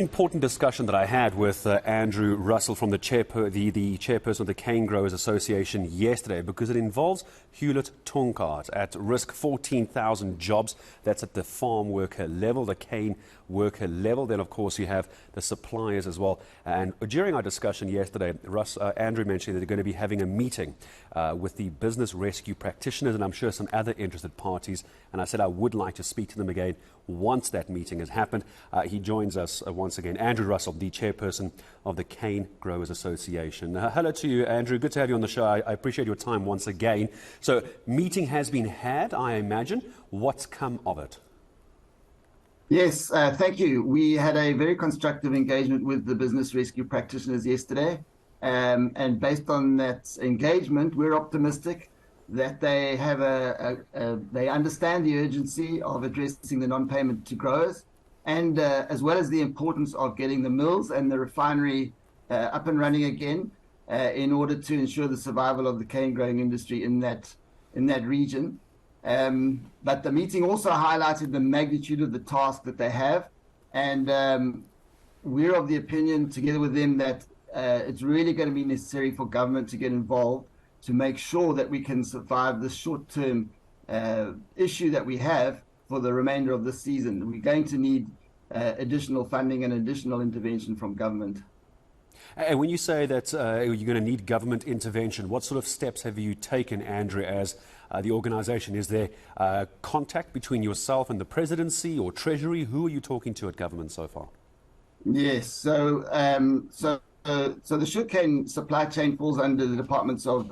Important discussion that I had with Andrew Russel from the chairperson of the Canegrowers Association yesterday, because it involves Hulett Tongaat, at risk 14,000 jobs. That's at the farm worker level, the cane worker level. Then, of course, you have the suppliers as well. And during our discussion yesterday, Andrew mentioned that they're going to be having a meeting with the business rescue practitioners and I'm sure some other interested parties. And I said I would like to speak to them again once that meeting has happened. He joins us once again, Andrew Russel, the chairperson of the Canegrowers Association. Hello to you, Andrew. Good to have you on the show. I appreciate your time once again. So, meeting has been had, I imagine. What's come of it? Yes, thank you. We had a very constructive engagement with the business rescue practitioners yesterday. And based on that engagement, we're optimistic that they have they understand the urgency of addressing the non-payment to growers, and as well as the importance of getting the mills and the refinery up and running again in order to ensure the survival of the cane growing industry in that region. But the meeting also highlighted the magnitude of the task that they have, and we're of the opinion, together with them, that it's really going to be necessary for government to get involved to make sure that we can survive the short-term issue that we have for the remainder of the season. We're going to need additional funding and additional intervention from government. And when you say that you're going to need government intervention, what sort of steps have you taken, Andrew, as the organisation? Is there contact between yourself and the presidency or treasury? Who are you talking to at government so far? Yes, so the sugarcane supply chain falls under the Departments of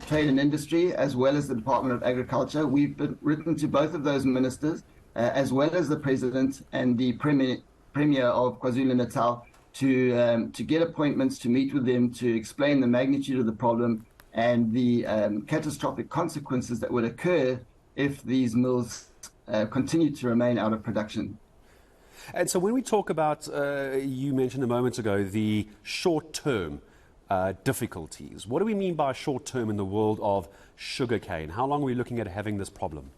Trade and Industry as well as the Department of Agriculture. We've written to both of those ministers, as well as the President and the Premier of KwaZulu-Natal, to get appointments to meet with them to explain the magnitude of the problem and the catastrophic consequences that would occur if these mills continue to remain out of production. And so when we talk about, you mentioned a moment ago, the short-term difficulties, what do we mean by short-term in the world of sugarcane? How long are we looking at having this problem?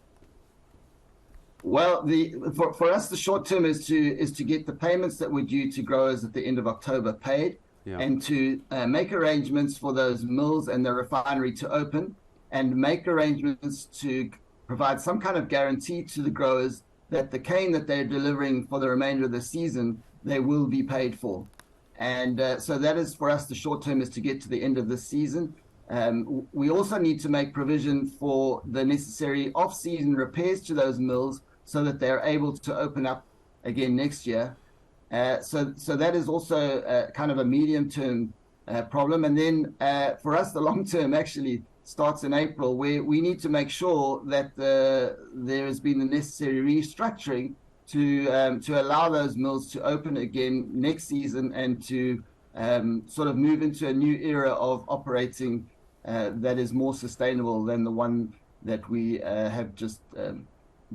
Well, for us, the short term is to get the payments that were due to growers at the end of October paid, and to make arrangements for those mills and the refinery to open, and make arrangements to provide some kind of guarantee to the growers that the cane that they're delivering for the remainder of the season, they will be paid for. And so that is, for us, the short term is to get to the end of the season. We also need to make provision for the necessary off-season repairs to those mills so that they're able to open up again next year. So that is also kind of a medium-term problem. And then for us, the long-term actually starts in April, where we need to make sure that there has been the necessary restructuring to allow those mills to open again next season and to sort of move into a new era of operating that is more sustainable than the one that we have just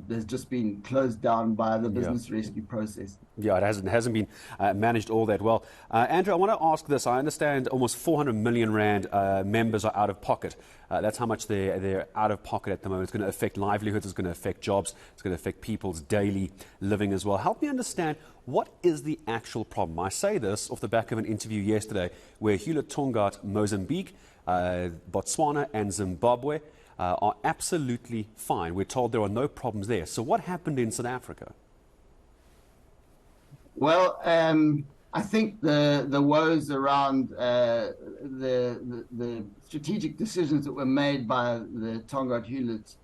has just been closed down by the business rescue process. Yeah, it hasn't been managed all that well. Andrew, I want to ask this. I understand almost 400 million rand members are out of pocket. That's how much they're out of pocket at the moment. It's going to affect livelihoods, it's going to affect jobs, it's going to affect people's daily living as well. Help me understand, what is the actual problem? I say this off the back of an interview yesterday where Hulett Tongaat, Mozambique, Botswana and Zimbabwe are absolutely fine. We're told there are no problems there. So what happened in South Africa? Well, I think the woes around the strategic decisions that were made by the Tongaat Hulett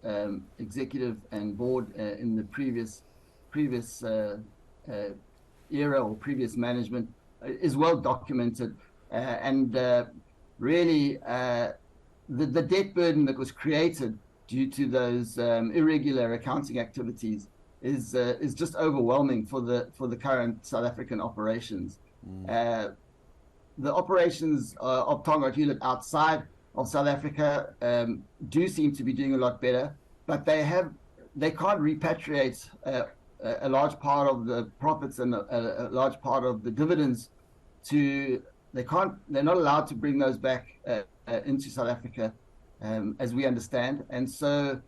executive and board in the previous era or previous management is well documented, and really the debt burden that was created due to those irregular accounting activities is just overwhelming for the current South African operations. The operations of Tongaat Hulett outside of South Africa do seem to be doing a lot better, but they can't repatriate a large part of the profits and a large part of the dividends they're not allowed to bring those back into South Africa, as we understand. And so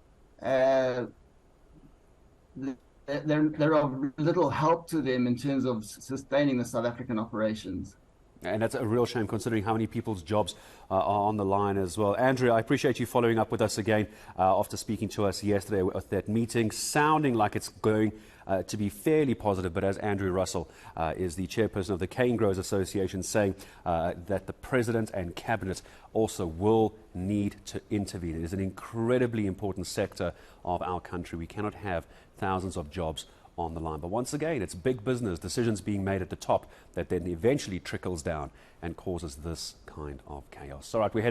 they're of little help to them in terms of sustaining the South African operations. And that's a real shame considering how many people's jobs are on the line as well. Andrew, I appreciate you following up with us again after speaking to us yesterday at that meeting, sounding like it's going to be fairly positive. But as Andrew Russel is the chairperson of the Canegrowers Association, saying that the President and Cabinet also will need to intervene. It is an incredibly important sector of our country. We cannot have thousands of jobs on the line. But once again, it's big business, decisions being made at the top that then eventually trickles down and causes this kind of chaos. All right, we're headed